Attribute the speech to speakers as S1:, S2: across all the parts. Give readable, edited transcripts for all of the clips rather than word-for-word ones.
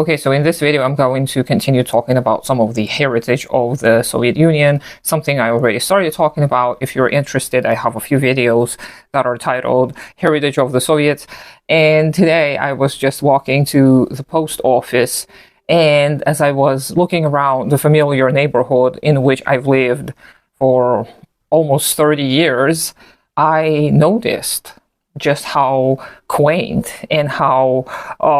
S1: Okay, so in this video, I'm going to continue talking about some of the heritage of the Soviet Union, something I already started talking about. If you're interested, I have a few videos that are titled Heritage of the Soviets. And today I was just walking to the post office, and as I was looking around the familiar neighborhood in which I've lived for almost 30 years, I noticed just how quaint and how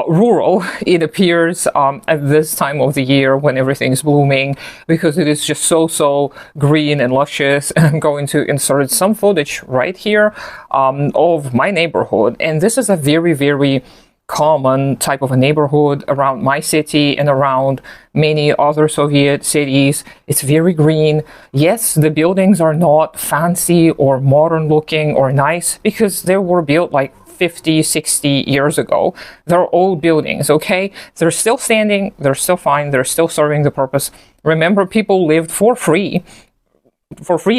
S1: rural it appears at this time of the year when everything's blooming, because it is just so green and luscious. And I'm going to insert some footage right here of my neighborhood, and this is a very common type of a neighborhood around my city and around many other Soviet cities. It's very green. Yes, the buildings are not fancy or modern looking or nice because they were built like 50, 60 years ago. They're old buildings, okay? They're still standing, they're still fine, they're still serving the purpose. Remember, people lived for free,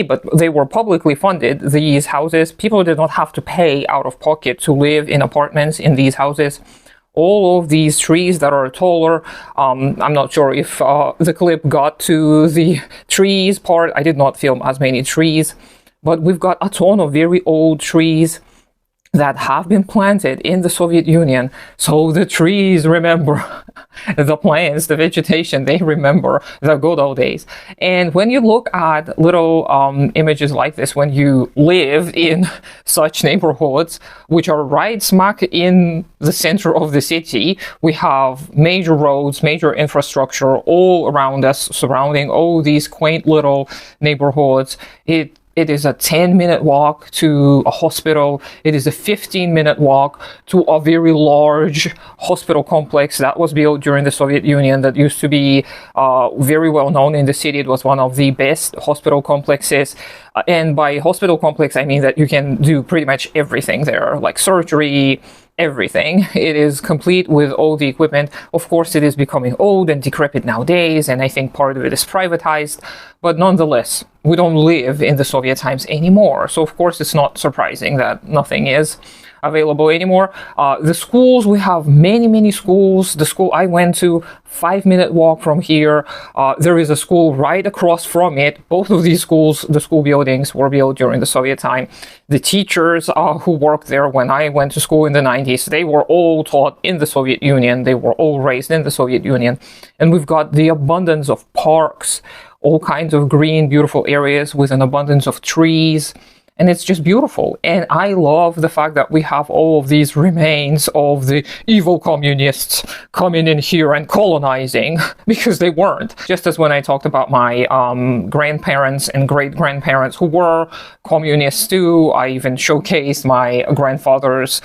S1: but they were publicly funded, these houses. People did not have to pay out of pocket to live in apartments in these houses. All of these trees that are taller, I'm not sure if the clip got to the trees part. I did not film as many trees, but we've got a ton of very old trees that have been planted in the Soviet Union. So the trees remember the plants, the vegetation, they remember the good old days. And when you look at little images like this, when you live in such neighborhoods, which are right smack in the center of the city, we have major roads, major infrastructure all around us, surrounding all these quaint little neighborhoods. It is a 10-minute walk to a hospital. It is a 15-minute walk to a very large hospital complex that was built during the Soviet Union that used to be very well known in the city. It was one of the best hospital complexes. And by hospital complex, I mean that you can do pretty much everything there, like surgery, everything. It is complete with all the equipment. Of course, it is becoming old and decrepit nowadays, and I think part of it is privatized, but nonetheless, we don't live in the Soviet times anymore. So of course, it's not surprising that nothing is available anymore. The schools, we have many schools. The school I went to, 5-minute walk from here. There is a school right across from it. Both of these schools, the school buildings, were built during the Soviet time. The teachers who worked there when I went to school in the 90s, they were all taught in the Soviet Union. They were all raised in the Soviet Union. And we've got the abundance of parks, all kinds of green, beautiful areas with an abundance of trees. And it's just beautiful. And I love the fact that we have all of these remains of the evil communists coming in here and colonizing, because they weren't. Just as when I talked about my grandparents and great-grandparents who were communists too, I even showcased my grandfather's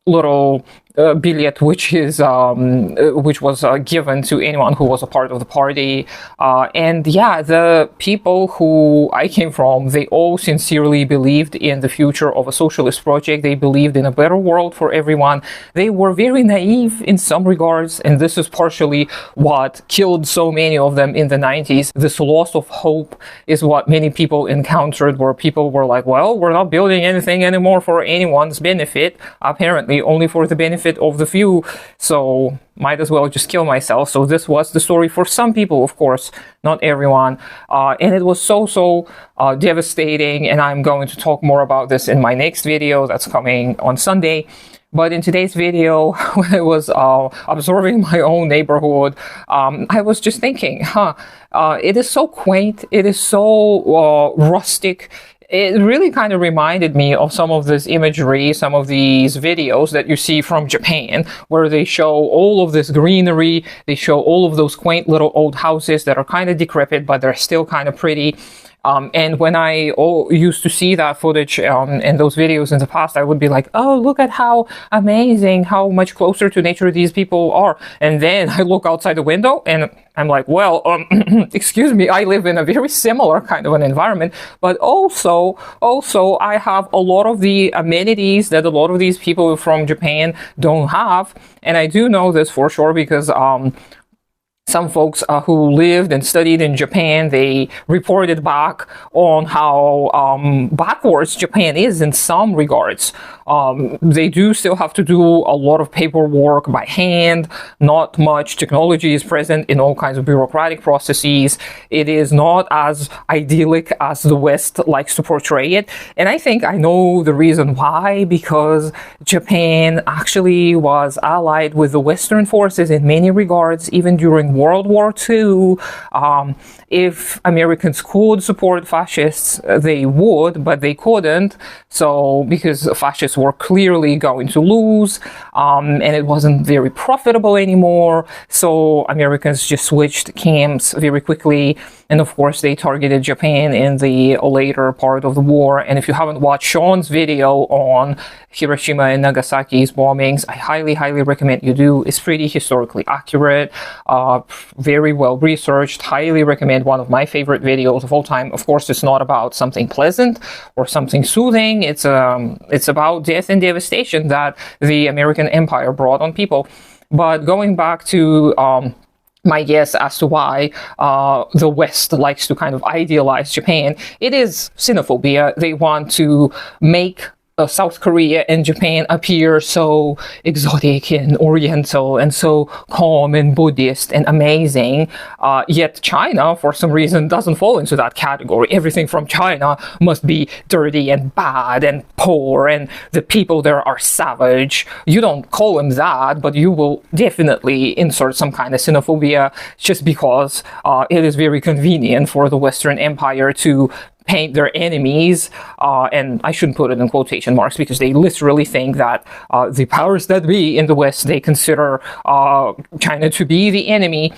S1: little billet, which was given to anyone who was a part of the party. And yeah, the people who I came from, they all sincerely believed in the future of a socialist project. They believed in a better world for everyone. They were very naive in some regards, and this is partially what killed so many of them in the 90s. This loss of hope is what many people encountered, where people were like, well, we're not building anything anymore for anyone's benefit, apparently only for the benefit of the few, so might as well just kill myself. So this was the story for some people, of course, not everyone, and it was so devastating, and I'm going to talk more about this in my next video that's coming on Sunday. But in today's video, when I was observing my own neighborhood, I was just thinking, it is so quaint, it is so rustic. It really kind of reminded me of some of this imagery, some of these videos that you see from Japan, where they show all of this greenery, they show all of those quaint little old houses that are kind of decrepit, but they're still kind of pretty. And when I used to see that footage and those videos in the past, I would be like, oh, look at how amazing, how much closer to nature these people are. And then I look outside the window and I'm like, well, excuse me, I live in a very similar kind of an environment, but also I have a lot of the amenities that a lot of these people from Japan don't have. And I do know this for sure because some folks who lived and studied in Japan, they reported back on how backwards Japan is in some regards. They do still have to do a lot of paperwork by hand. Not much technology is present in all kinds of bureaucratic processes. It is not as idyllic as the West likes to portray it. And I think I know the reason why, because Japan actually was allied with the Western forces in many regards, even during World War II. If Americans could support fascists, they would, but they couldn't. So, because fascists were clearly going to lose, and it wasn't very profitable anymore. So, Americans just switched camps very quickly. And of course, they targeted Japan in the later part of the war. And if you haven't watched Sean's video on Hiroshima and Nagasaki's bombings, I highly, highly recommend you do. It's pretty historically accurate, very well researched. Highly recommend, one of my favorite videos of all time. Of course, it's not about something pleasant or something soothing. It's about death and devastation that the American empire brought on people. But going back to my guess as to why the West likes to kind of idealize Japan, it is xenophobia. They want to make South Korea and Japan appear so exotic and oriental and so calm and Buddhist and amazing. Yet China, for some reason, doesn't fall into that category. Everything from China must be dirty and bad and poor, and the people there are savage. You don't call them that, but you will definitely insert some kind of xenophobia just because it is very convenient for the Western Empire to paint their enemies, and I shouldn't put it in quotation marks because they literally think that the powers that be in the West, they consider China to be the enemy,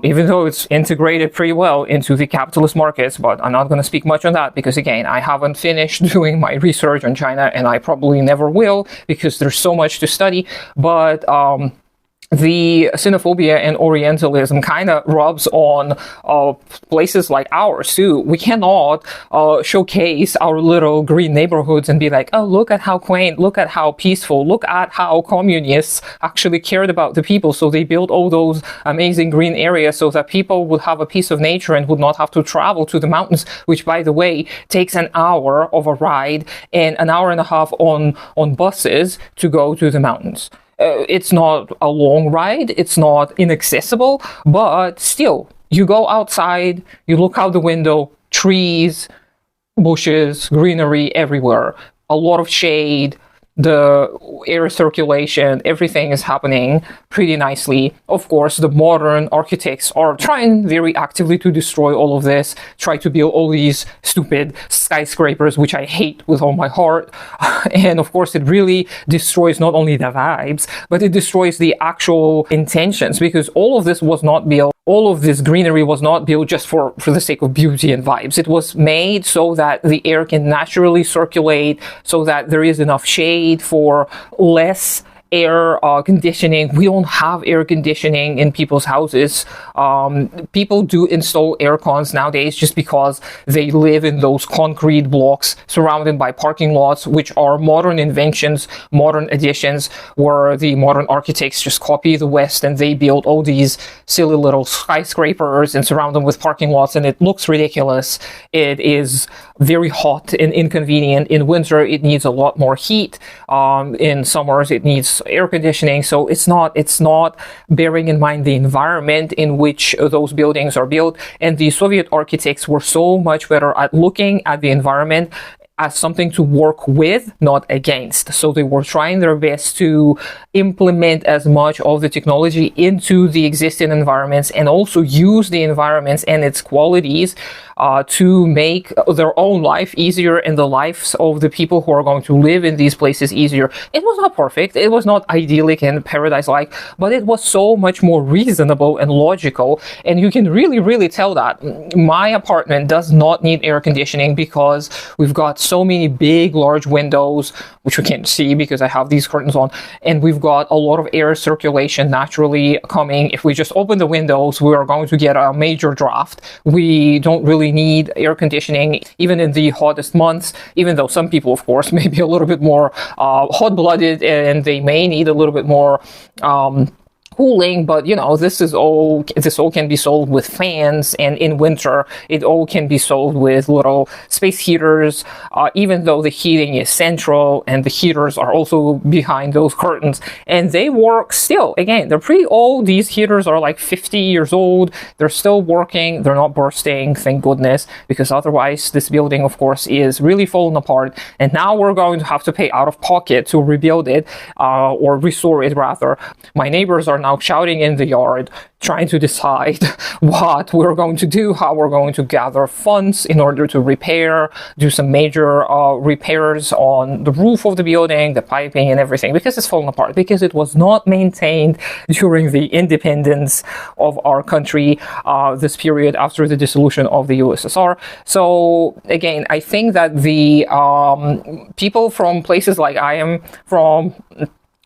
S1: even though it's integrated pretty well into the capitalist markets. But I'm not going to speak much on that because, again, I haven't finished doing my research on China, and I probably never will because there's so much to study. But the xenophobia and Orientalism kind of rubs on places like ours too. We cannot showcase our little green neighborhoods and be like, oh, look at how quaint, look at how peaceful, look at how communists actually cared about the people. So they built all those amazing green areas so that people would have a piece of nature and would not have to travel to the mountains, which, by the way, takes an hour of a ride and an hour and a half on buses to go to the mountains. It's not a long ride, it's not inaccessible, but still, you go outside, you look out the window, trees, bushes, greenery everywhere, a lot of shade, the air circulation, everything is happening pretty nicely. Of course, the modern architects are trying very actively to destroy all of this, try to build all these stupid skyscrapers, which I hate with all my heart. And of course, it really destroys not only the vibes, but it destroys the actual intentions, because all of this was not built, all of this greenery was not built just for the sake of beauty and vibes. It was made so that the air can naturally circulate, so that there is enough shade for less air conditioning. We don't have air conditioning in people's houses. People do install air cons nowadays just because they live in those concrete blocks surrounded by parking lots, which are modern inventions, modern additions, where the modern architects just copy the West and they build all these silly little skyscrapers and surround them with parking lots, and it looks ridiculous. It is very hot and inconvenient. In winter, it needs a lot more heat. In summers, it needs air conditioning. So it's not bearing in mind the environment in which those buildings are built. And the Soviet architects were so much better at looking at the environment as something to work with, not against. So they were trying their best to implement as much of the technology into the existing environments, and also use the environments and its qualities to make their own life easier and the lives of the people who are going to live in these places easier. It was not perfect, it was not idyllic and paradise-like, but it was so much more reasonable and logical, and you can really tell that. My apartment does not need air conditioning because we've got so many big, large windows, which we can't see because I have these curtains on, and we've got a lot of air circulation naturally coming. If we just open the windows, we are going to get a major draft. We don't really need air conditioning, even in the hottest months, even though some people, of course, may be a little bit more hot-blooded and they may need a little bit more cooling, but you know, this all can be solved with fans, and in winter it all can be solved with little space heaters, even though the heating is central and the heaters are also behind those curtains, and they work still. Again, they're pretty old. These heaters are like 50 years old. They're still working. They're not bursting, thank goodness, because otherwise this building, of course, is really falling apart, and now we're going to have to pay out of pocket to rebuild it, or restore it rather. My neighbors are now shouting in the yard, trying to decide what we're going to do, how we're going to gather funds in order to do some major repairs on the roof of the building, the piping and everything, because it's fallen apart, because it was not maintained during the independence of our country, this period after the dissolution of the USSR. So again, I think that the people from places like I am from,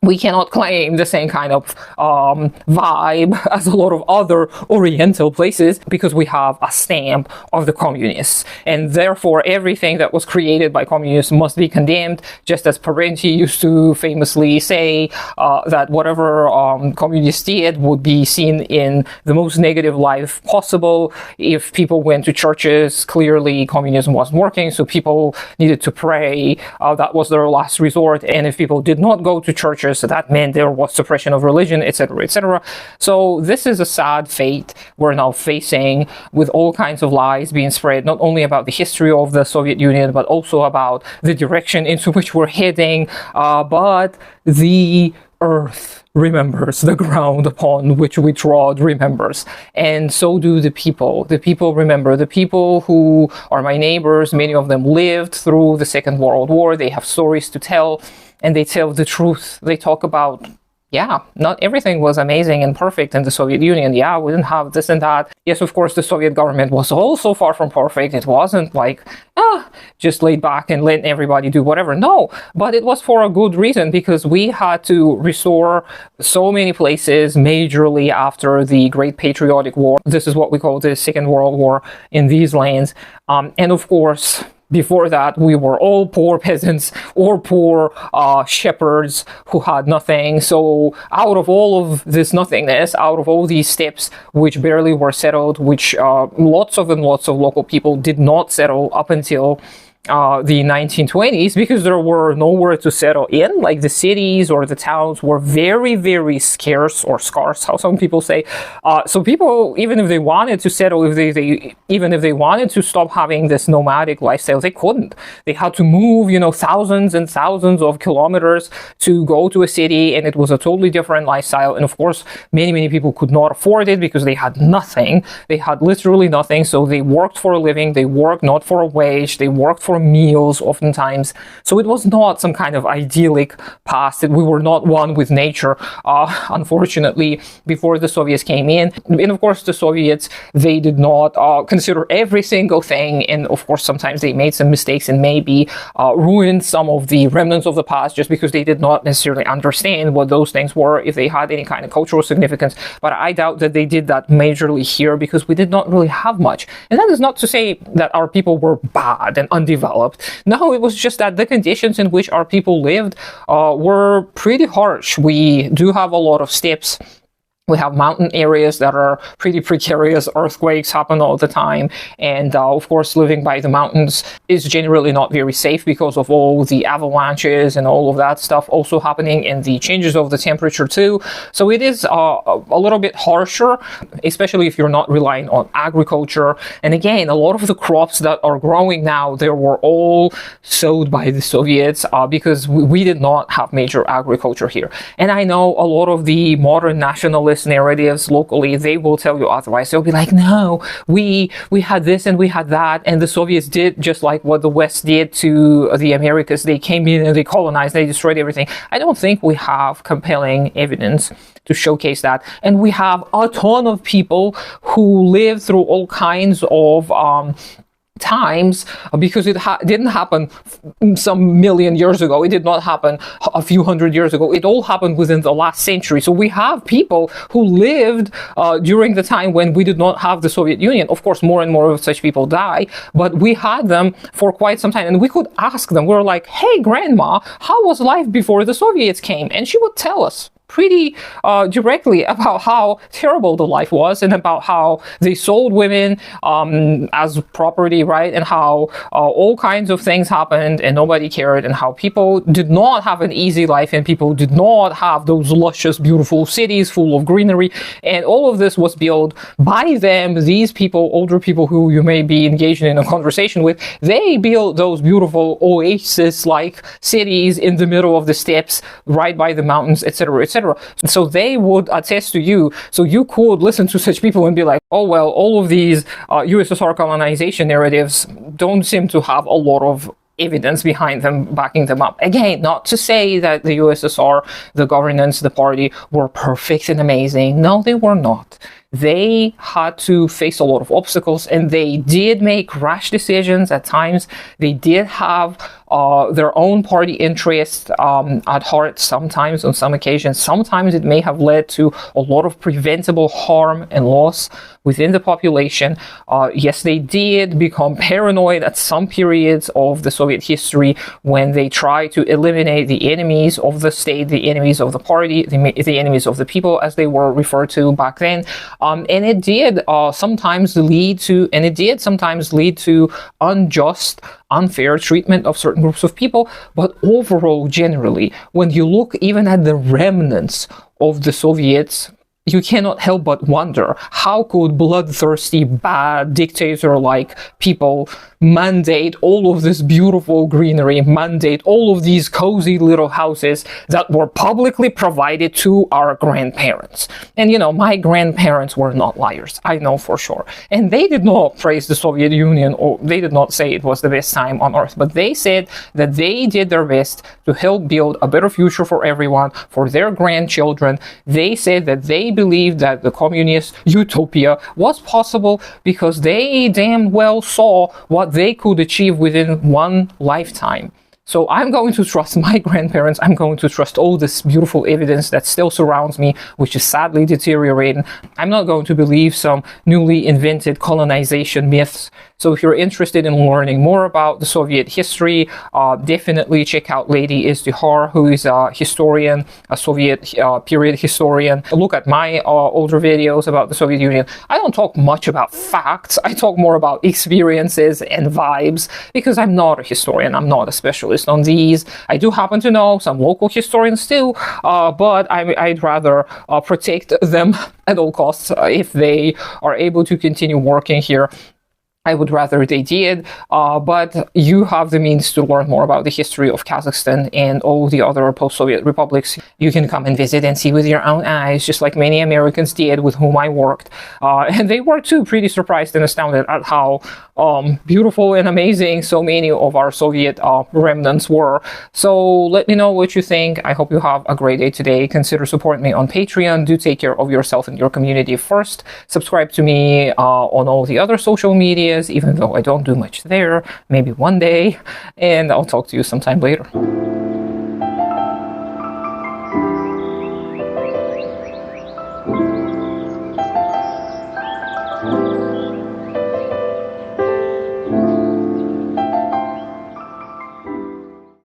S1: we cannot claim the same kind of vibe as a lot of other Oriental places, because we have a stamp of the communists, and therefore everything that was created by communists must be condemned, just as Parenti used to famously say that whatever communists did would be seen in the most negative light possible. If people went to churches, clearly communism wasn't working, so people needed to pray. That was their last resort, and if people did not go to churches, so that meant there was suppression of religion, etc., etc. So this is a sad fate we're now facing, with all kinds of lies being spread, not only about the history of the Soviet Union, but also about the direction into which we're heading. But the earth remembers, the ground upon which we trod remembers, and so do the people. The people remember. The people who are my neighbors, many of them lived through the Second World War. They have stories to tell, and they tell the truth. They talk about, yeah, not everything was amazing and perfect in the Soviet Union. Yeah, we didn't have this and that. Yes, of course, the Soviet government was also far from perfect. It wasn't like, just laid back and let everybody do whatever. No, but it was for a good reason, because we had to restore so many places majorly after the Great Patriotic War. This is what we call the Second World War in these lands. And of course, before that, we were all poor peasants or poor shepherds who had nothing. So out of all of this nothingness, out of all these steppes which barely were settled, which lots of local people did not settle up until the 1920s, because there were nowhere to settle in. Like, the cities or the towns were very, very scarce, or scarce, how some people say. So people, even if they wanted to settle, even if they wanted to stop having this nomadic lifestyle, they couldn't. They had to move, thousands and thousands of kilometers to go to a city, and it was a totally different lifestyle. And of course, many people could not afford it because they had nothing. They had literally nothing. So they worked for a living. They worked not for a wage. They worked for meals oftentimes. So it was not some kind of idyllic past. We were not one with nature, unfortunately, before the Soviets came in. And of course, the Soviets, they did not consider every single thing. And of course, sometimes they made some mistakes and maybe ruined some of the remnants of the past, just because they did not necessarily understand what those things were, if they had any kind of cultural significance. But I doubt that they did that majorly here, because we did not really have much. And that is not to say that our people were bad and undeveloped. No, it was just that the conditions in which our people lived were pretty harsh. We do have a lot of steppes. We have mountain areas that are pretty precarious. Earthquakes happen all the time. And of course, living by the mountains is generally not very safe because of all the avalanches and all of that stuff also happening, and the changes of the temperature too. So it is a little bit harsher, especially if you're not relying on agriculture. And again, a lot of the crops that are growing now, they were all sowed by the Soviets because we did not have major agriculture here. And I know a lot of the modern nationalists narratives locally, they will tell you otherwise. They'll be like, no, we had this and we had that, and the Soviets did just like what the West did to the Americas. They came in and they colonized, they destroyed everything. I don't think we have compelling evidence to showcase that. And we have a ton of people who lived through all kinds of times, because it didn't happen some million years ago. It did not happen a few hundred years ago. It all happened within the last century. So we have people who lived during the time when we did not have the Soviet Union. Of course, more and more of such people die, but we had them for quite some time, and we could ask them. We were like, hey, grandma, how was life before the Soviets came? And she would tell us. pretty directly about how terrible the life was, and about how they sold women as property, right? And how all kinds of things happened and nobody cared, and how people did not have an easy life, and people did not have those luscious, beautiful cities full of greenery. And all of this was built by them. These people, older people who you may be engaging in a conversation with, they built those beautiful oasis-like cities in the middle of the steppes, right by the mountains, etc., etc. So they would attest to you. So you could listen to such people and be like, oh, well, all of these USSR colonization narratives don't seem to have a lot of evidence behind them, backing them up. Again, not to say that the USSR, the governance, the party were perfect and amazing. No, they were not. They had to face a lot of obstacles, and they did make rash decisions at times. They did have their own party interests at heart sometimes, on some occasions. Sometimes it may have led to a lot of preventable harm and loss within the population. Yes, they did become paranoid at some periods of the Soviet history when they tried to eliminate the enemies of the state, the enemies of the party, the enemies of the people, as they were referred to back then. And it did sometimes lead to unjust, unfair treatment of certain groups of people. But overall, generally, when you look even at the remnants of the Soviets, you cannot help but wonder, how could bloodthirsty, bad, dictator-like people mandate all of this beautiful greenery, mandate all of these cozy little houses that were publicly provided to our grandparents? And you know, my grandparents were not liars, I know for sure. And they did not praise the Soviet Union, or they did not say it was the best time on earth, but they said that they did their best to help build a better future for everyone, for their grandchildren. They said that they believed that the communist utopia was possible because they damn well saw what they could achieve within one lifetime. So I'm going to trust my grandparents. I'm going to trust all this beautiful evidence that still surrounds me, which is sadly deteriorating. I'm not going to believe some newly invented colonization myths. So if you're interested in learning more about the Soviet history, definitely check out Lady Izdihar, who is a historian, a Soviet period historian. Look at my older videos about the Soviet Union. I don't talk much about facts. I talk more about experiences and vibes, because I'm not a historian. I'm not a specialist on these. I do happen to know some local historians too, but I'd rather protect them at all costs. If they are able to continue working here, I would rather they did, but you have the means to learn more about the history of Kazakhstan and all the other post-Soviet republics. You can come and visit and see with your own eyes, just like many Americans did with whom I worked. And they were too pretty surprised and astounded at how beautiful and amazing so many of our Soviet remnants were. So let me know what you think. I hope you have a great day today. Consider supporting me on Patreon. Do take care of yourself and your community first. Subscribe to me on all the other social media, even though I don't do much there. Maybe one day, and I'll talk to you sometime later.